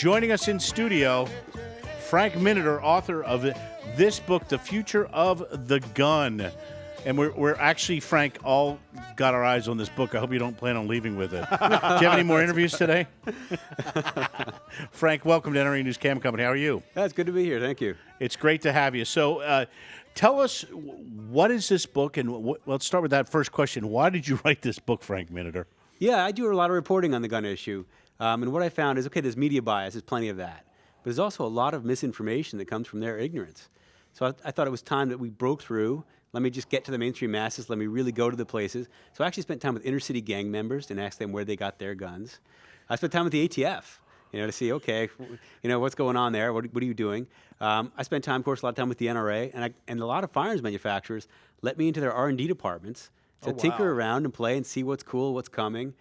Joining us in studio, Frank Miniter, author of this book, The Future of the Gun. And we're actually, Frank, all got our eyes on this book. I hope you don't plan on leaving with it. Do you have any more interviews today? Frank, welcome to NRA News Cam Company. How are you? It's good to be here. Thank you. It's great to have you. So tell us, what is this book? And let's start with that first question. Why did you write this book, Frank Miniter? Yeah, I do a lot of reporting on the gun issue. And what I found is, okay, there's media bias. There's plenty of that. But there's also a lot of misinformation that comes from their ignorance. So I thought it was time that we broke through. Let me just get to the mainstream masses. Let me really go to the places. So I actually spent time with inner city gang members and asked them where they got their guns. I spent time with the ATF, to see, okay, what's going on there? What are you doing? I spent time, of course, a lot of time with the NRA, and a lot of firearms manufacturers let me into their R&D departments to tinker around and play and see what's cool, what's coming.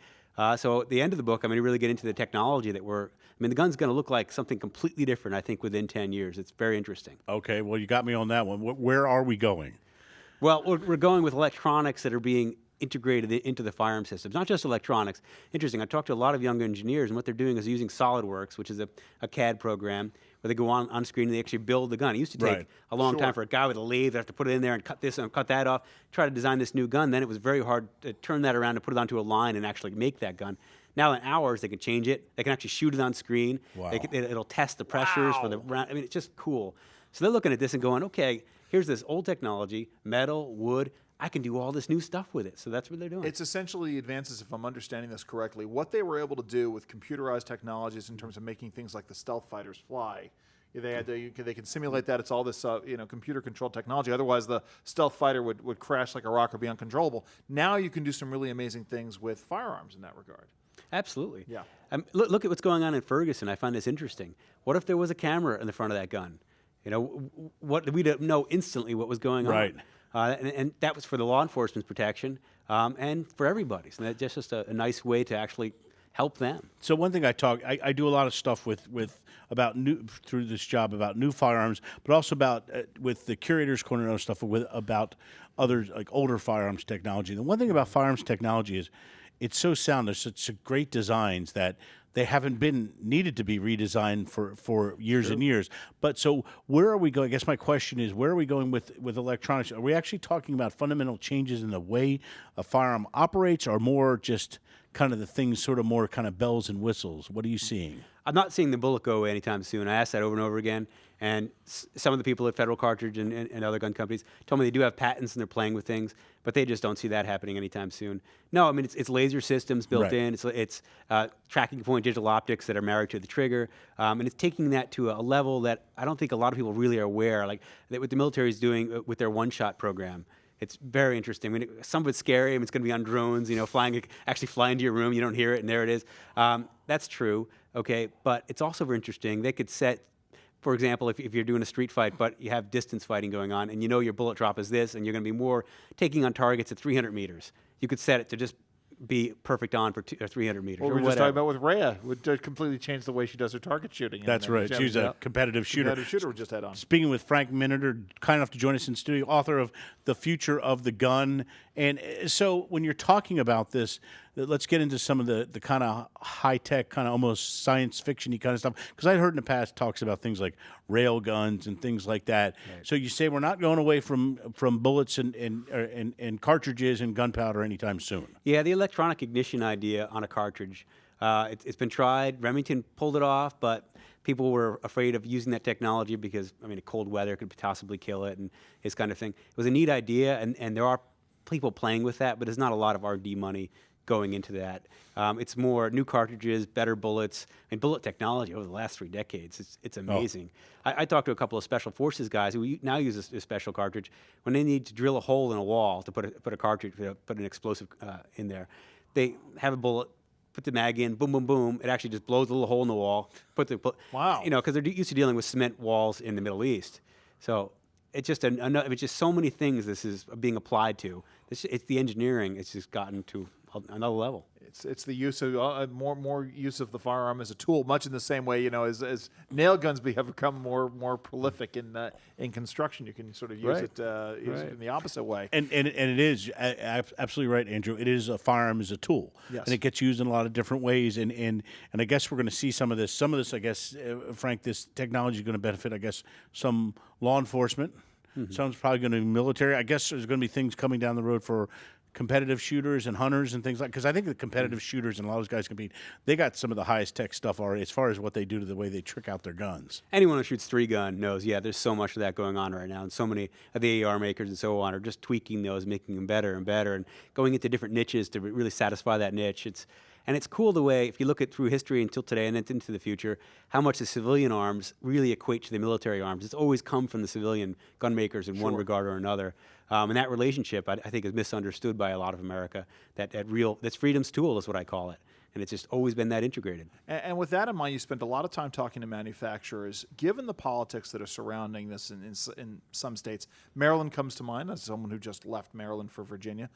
So at the end of the book, I'm going to really get into the technology that the gun's going to look like something completely different, I think, within 10 years. It's very interesting. Okay, well, you got me on that one. Where are we going? Well, we're going with electronics that are being integrated into the firearm systems, not just electronics. Interesting, I talked to a lot of young engineers, and what they're doing is using SolidWorks, which is a CAD program, where they go on screen and they actually build the gun. It used to take a long time for a guy with a lathe to have to put it in there and cut this and cut that off, try to design this new gun. Then it was very hard to turn that around and put it onto a line and actually make that gun. Now in hours, they can change it. They can actually shoot it on screen. Wow. It'll test the pressures for the round. I mean, it's just cool. So they're looking at this and going, okay, here's this old technology, metal, wood. I can do all this new stuff with it. So that's what they're doing. It's essentially advances, if I'm understanding this correctly, what they were able to do with computerized technologies in terms of making things like the stealth fighters fly. They can simulate that. It's all this computer-controlled technology. Otherwise, the stealth fighter would crash like a rock or be uncontrollable. Now you can do some really amazing things with firearms in that regard. Absolutely. Yeah. Look at what's going on in Ferguson. I find this interesting. What if there was a camera in the front of that gun? We don't know instantly what was going on. Right. And that was for the law enforcement's protection and for everybody. So that's just a nice way to actually help them. So one thing I do a lot of stuff about through this job about new firearms, but also about with the Curator's Corner and other stuff about other like older firearms technology. The one thing about firearms technology is it's so sound. There's such great designs that they haven't been needed to be redesigned for years and years. But so where are we going? I guess my question is, where are we going with electronics? Are we actually talking about fundamental changes in the way a firearm operates, or more just kind of the things sort of more kind of bells and whistles? What are you seeing? I'm not seeing the bullet go away anytime soon. I asked that over and over again, and some of the people at Federal Cartridge and other gun companies told me they do have patents and they're playing with things, but they just don't see that happening anytime soon. No, I mean, it's laser systems built in. It's tracking point digital optics that are married to the trigger, and it's taking that to a level that I don't think a lot of people really are aware, like that what the military is doing with their one-shot program. It's very interesting. I mean, some of it's scary. I mean, it's going to be on drones, actually flying to your room. You don't hear it, and there it is. That's true, okay? But it's also very interesting. They could set, for example, if you're doing a street fight, but you have distance fighting going on, and your bullet drop is this, and you're going to be more taking on targets at 300 meters. You could set it to just be perfect on for 300 meters. What we were just talking about with Rhea would completely change the way she does her target shooting. That's right. She's a competitive shooter. Competitive shooter we just had on. Speaking with Frank Miniter, kind enough to join us in studio, author of The Future of the Gun. And so when you're talking about this, let's get into some of the kind of high-tech, kind of almost science fiction-y kind of stuff. Because I've heard in the past talks about things like rail guns and things like that. Right. So you say we're not going away from bullets and cartridges and gunpowder anytime soon. Yeah, the electronic ignition idea on a cartridge, it's been tried. Remington pulled it off, but people were afraid of using that technology because, cold weather could possibly kill it and this kind of thing. It was a neat idea, and there are people playing with that, but there's not a lot of R&D money going into that. It's more new cartridges, better bullets, and bullet technology over the last 3 decades. It's amazing. I talked to a couple of special forces guys who now use a special cartridge when they need to drill a hole in a wall to put a cartridge, put an explosive in there. They have a bullet, put the mag in, boom, boom, boom. It actually just blows a little hole in the wall. Wow. Because they're used to dealing with cement walls in the Middle East. So it's just it's just so many things this is being applied to. It's the engineering. It's just gotten to another level. It's the use of more use of the firearm as a tool, much in the same way, as nail guns have become more prolific in construction. You can sort of use it in the opposite way. And it is absolutely right, Andrew. It is a firearm is a tool, Yes. and it gets used in a lot of different ways. And I guess we're going to see some of this. Some of this, I guess, Frank, this technology is going to benefit, I guess, some law enforcement. Some's probably going to be military. I guess there's going to be things coming down the road for competitive shooters and hunters and things like, because I think the competitive shooters and a lot of those guys compete, they got some of the highest tech stuff already as far as what they do to the way they trick out their guns. Anyone who shoots 3-gun knows, there's so much of that going on right now, and so many of the AR makers and so on are just tweaking those, making them better and better, and going into different niches to really satisfy that niche. It's cool the way, if you look at through history until today and then into the future, how much the civilian arms really equate to the military arms. It's always come from the civilian gun makers in one regard or another. And that relationship, I think, is misunderstood by a lot of America. That's freedom's tool is what I call it. And it's just always been that integrated. And with that in mind, you spent a lot of time talking to manufacturers. Given the politics that are surrounding this in some states, Maryland comes to mind as someone who just left Maryland for Virginia.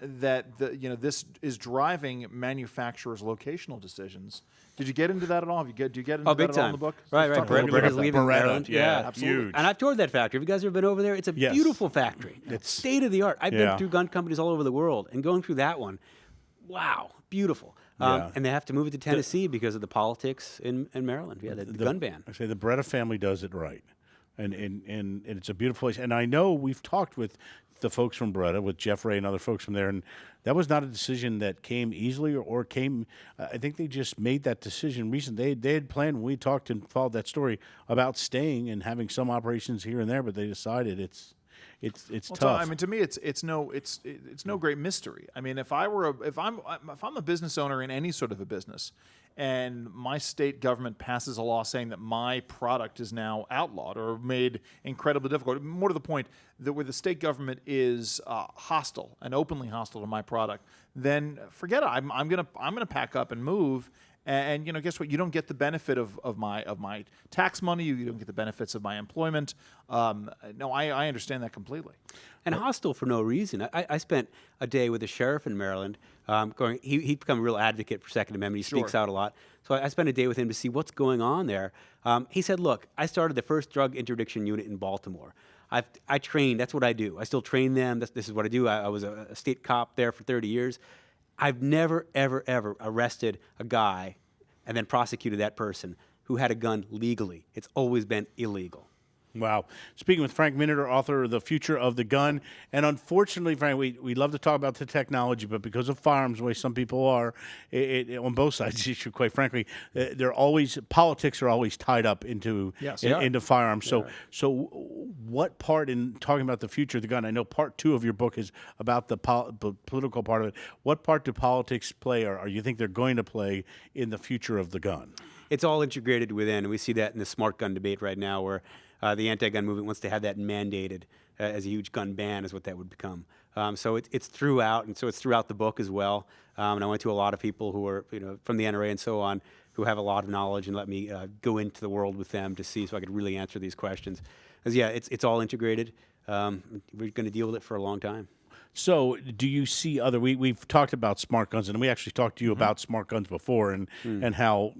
This is driving manufacturers' locational decisions. Did you get into that at all? Did you get into that at all in the book? Right. Brett is leaving Maryland. Yeah, absolutely. huge. And I've toured that factory. Have you guys ever been over there? It's a beautiful factory. It's state of the art. I've been through gun companies all over the world, and going through that one, wow, beautiful. And they have to move it to Tennessee because of the politics in Maryland. Yeah, the gun ban. I say the Beretta family does it right, and it's a beautiful place. And I know we've talked with the folks from Beretta, with Jeff Ray and other folks from there, and that was not a decision that came easily or came. I think they just made that decision recently. They had planned when we talked and followed that story about staying and having some operations here and there, but they decided it's tough. I mean, to me, it's no great mystery. I mean, if I'm a business owner in any sort of a business, and my state government passes a law saying that my product is now outlawed or made incredibly difficult, more to the point, that where the state government is hostile and openly hostile to my product, then forget it. I'm gonna pack up and move. And guess what? You don't get the benefit of my tax money. You don't get the benefits of my employment. No, I understand that completely. And hostile for no reason. I spent a day with a sheriff in Maryland. He'd become a real advocate for Second Amendment. He speaks out a lot. So I spent a day with him to see what's going on there. He said, "Look, I started the first drug interdiction unit in Baltimore. I trained. That's what I do. I still train them. This is what I do. I was a state cop there for 30 years. I've never, ever, ever arrested a guy and then prosecuted that person who had a gun legally. It's always been illegal." Wow. Speaking with Frank Miniter, author of The Future of the Gun. And unfortunately, Frank, we love to talk about the technology, but because of firearms, the way some people are, on both sides of the issue, quite frankly, politics are always tied up into firearms. So what part in talking about the future of the gun, I know part 2 of your book is about the political part of it. What part do politics play, or you think they're going to play in the future of the gun? It's all integrated within, and we see that in the smart gun debate right now, where the anti-gun movement wants to have that mandated as a huge gun ban is what that would become. So it's throughout, and so it's throughout the book as well. And I went to a lot of people who are from the NRA and so on, who have a lot of knowledge, and let me go into the world with them to see, so I could really answer these questions. Because it's all integrated. We're going to deal with it for a long time. So do you see other, we've talked about smart guns, and we actually talked to you about smart guns before, and how,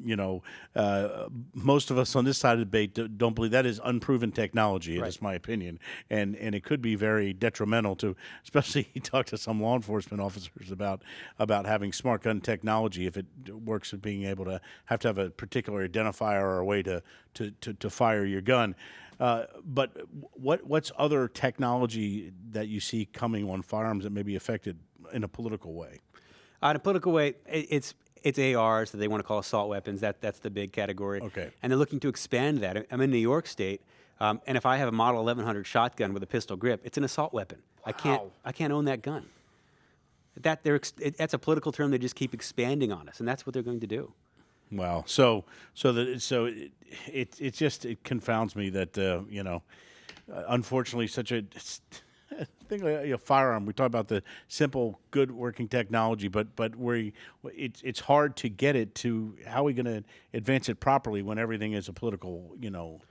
most of us on this side of the debate don't believe that is unproven technology. That's my opinion. And it could be very detrimental to, especially you talk to some law enforcement officers about having smart gun technology, if it works at being able to have a particular identifier or a way to fire your gun. But what's other technology that you see coming on firearms that may be affected in a political way? In a political way, it's ARs that they want to call assault weapons. That's the big category. Okay. And they're looking to expand that. I'm in New York State, and if I have a Model 1100 shotgun with a pistol grip, it's an assault weapon. Wow. I can't own that gun. That's a political term they just keep expanding on us, and that's what they're going to do. Wow. It just confounds me that unfortunately such a thing like a firearm. We talk about the simple, good working technology, but it's hard to get it to how are we going to advance it properly when everything is a political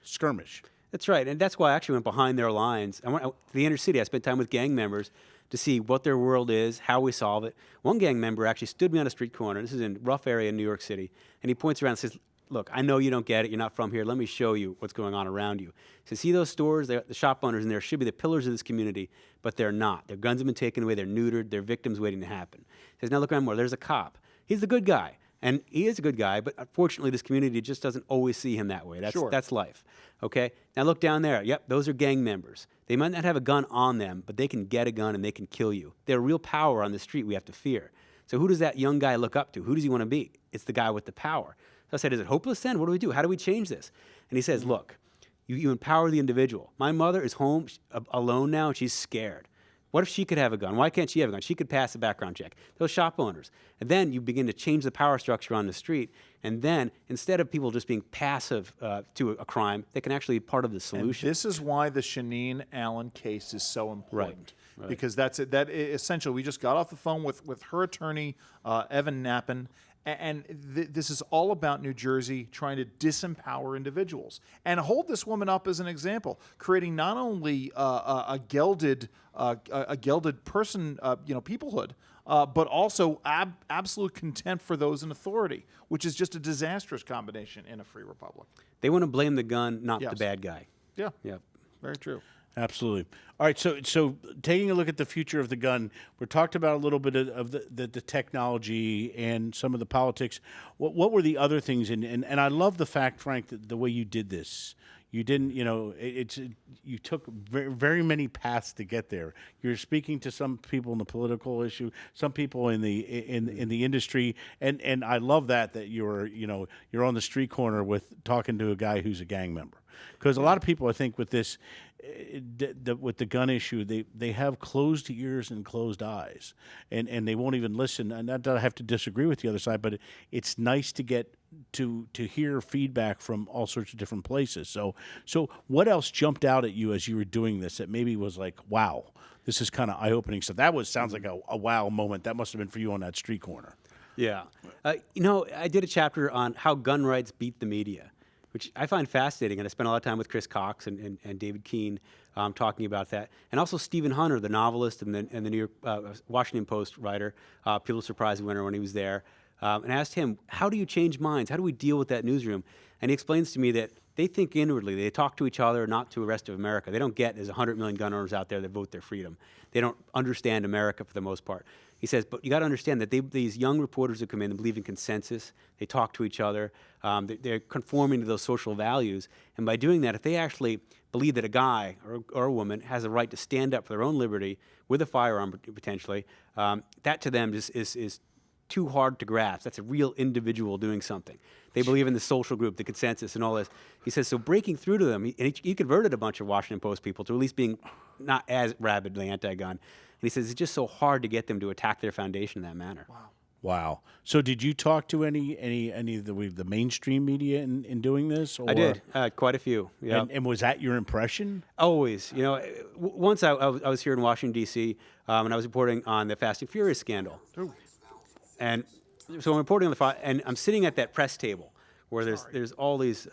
skirmish. That's right, and that's why I actually went behind their lines. I went to the inner city. I spent time with gang members to see what their world is, how we solve it. One gang member actually stood me on a street corner. This is in a rough area in New York City. And he points around and says, look, I know you don't get it. You're not from here. Let me show you what's going on around you. He says, see those stores? The shop owners in there should be the pillars of this community, but they're not. Their guns have been taken away. They're neutered. They're victims waiting to happen. He says, now look around more. There's a cop. He's the good guy. And he is a good guy, but unfortunately, this community just doesn't always see him that way. That's life. Okay? Now look down there. Yep, those are gang members. They might not have a gun on them, but they can get a gun and they can kill you. They're real power on the street we have to fear. So who does that young guy look up to? Who does he want to be? It's the guy with the power. So I said, is it hopeless then? What do we do? How do we change this? And he says, look, you empower the individual. My mother is home alone now, and she's scared. What if she could have a gun? Why can't she have a gun? She could pass a background check. Those shop owners. And then you begin to change the power structure on the street. And then instead of people just being passive to a crime, they can actually be part of the solution. And this is why the Shaneen Allen case is so important. Right. Because essentially, we just got off the phone with her attorney, Evan Knappen, and this is all about New Jersey trying to disempower individuals and hold this woman up as an example, creating not only a gelded person, peoplehood, but also absolute contempt for those in authority, which is just a disastrous combination in a free republic. They want to blame the gun, not Yes. the bad guy. Yeah, Yep. very true. Absolutely. All right. So taking a look at the future of the gun, we talked about a little bit of the technology and some of the politics. What were the other things? And I love the fact, Frank, that the way you did this. You didn't, you took very, very many paths to get there. You're speaking to some people in the political issue, some people in the industry, and I love that you're on the street corner with talking to a guy who's a gang member. Because a lot of people, I think, with this, with the gun issue, they have closed ears and closed eyes, and they won't even listen. And not that I have to disagree with the other side, but it's nice to get to hear feedback from all sorts of different places. So what else jumped out at you as you were doing this that maybe was like, wow, this is kind of eye-opening stuff? That sounds like a wow moment. That must have been for you on that street corner. Yeah. I did a chapter on how gun rights beat the media, which I find fascinating, and I spent a lot of time with Chris Cox and David Keene talking about that, and also Stephen Hunter, the novelist and the New York Washington Post writer, Pulitzer Prize winner when he was there, and I asked him, how do you change minds? How do we deal with that newsroom? And he explains to me that they think inwardly. They talk to each other, not to the rest of America. They don't get there's 100 million gun owners out there that vote their freedom. They don't understand America for the most part. He says, but you got to understand that these young reporters who come in and believe in consensus, they talk to each other, they're conforming to those social values. And by doing that, if they actually believe that a guy or a woman has a right to stand up for their own liberty with a firearm potentially, that to them is too hard to grasp. That's a real individual doing something. They believe in the social group, the consensus, and all this. He says, so breaking through to them, he converted a bunch of Washington Post people to at least being not as rabidly anti-gun. And he says it's just so hard to get them to attack their foundation in that manner. Wow. So did you talk to any of the mainstream media in doing this? Or? I did, quite a few. Yeah. And was that your impression? Always. Once I was here in Washington, D.C., and I was reporting on the Fast and Furious scandal. Ooh. And so I'm reporting on the file, and I'm sitting at that press table where there's all these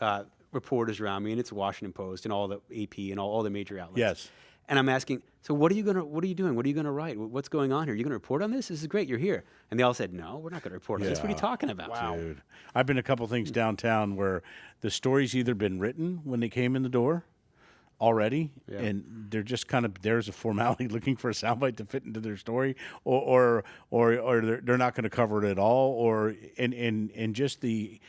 reporters around me, and it's the Washington Post and all the AP and all the major outlets. Yes. And I'm asking, so what are you doing? What are you going to write? What's going on here? You're going to report on this? This is great. You're here. And they all said, no, we're not going to report on this. What are you talking about? Wow. Dude, I've been a couple things downtown where the story's either been written when they came in the door already, and they're just kind of there's a formality looking for a soundbite to fit into their story, or they're not going to cover it at all, or and just the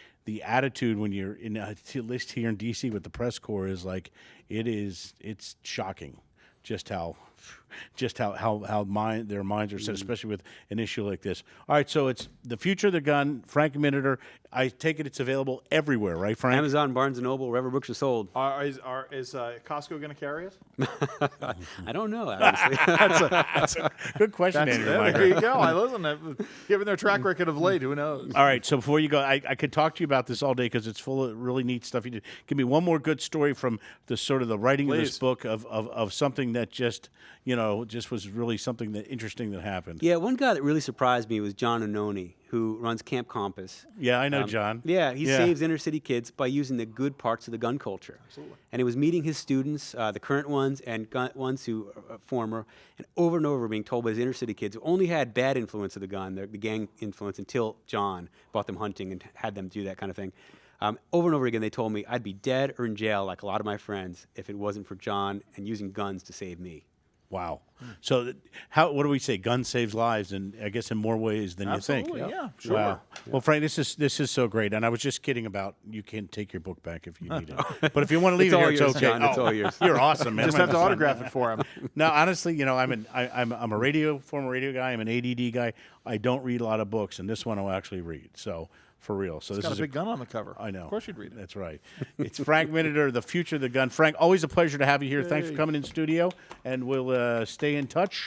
attitude when you're in at least here in DC with the press corps is like it's shocking just how their minds are set, especially with an issue like this. All right, so it's the future of the gun. Frank Miniter. I take it it's available everywhere, right, Frank? Amazon, Barnes & Noble, wherever books are sold. Is Costco going to carry it? I don't know, obviously. That's a good question, Andrew. There you go. Given their track record of late, who knows? All right, so before you go, I could talk to you about this all day because it's full of really neat stuff you did. Give me one more good story from the sort of the writing of this book of something that just just was really something interesting that happened. Yeah, one guy that really surprised me was John Ononi, who runs Camp Compass. Yeah, I know John. Yeah, he saves inner city kids by using the good parts of the gun culture. Absolutely. And he was meeting his students, the current ones and ones who are former, and over being told by his inner city kids who only had bad influence of the gun, the gang influence, until John brought them hunting and had them do that kind of thing. Over and over again, they told me I'd be dead or in jail, like a lot of my friends, if it wasn't for John and using guns to save me. Wow. So what do we say? Gun saves lives, and I guess in more ways than Absolutely, you think. yeah, sure. Wow. Well, Frank, this is so great, and I was just kidding about you can take your book back if you need it, but if you want to leave It's it here, all it's yours, okay. John. It's all yours. You're awesome, man. Just have to autograph it for him. No, honestly, I'm a former radio guy. I'm an ADD guy. I don't read a lot of books, and this one I'll actually read. So for real. So It's this got is a big gun on the cover. I know. Of course you'd read it. That's right. It's Frank Miniter, The Future of the Gun. Frank, always a pleasure to have you here. Thanks for coming in studio, and we'll stay in touch.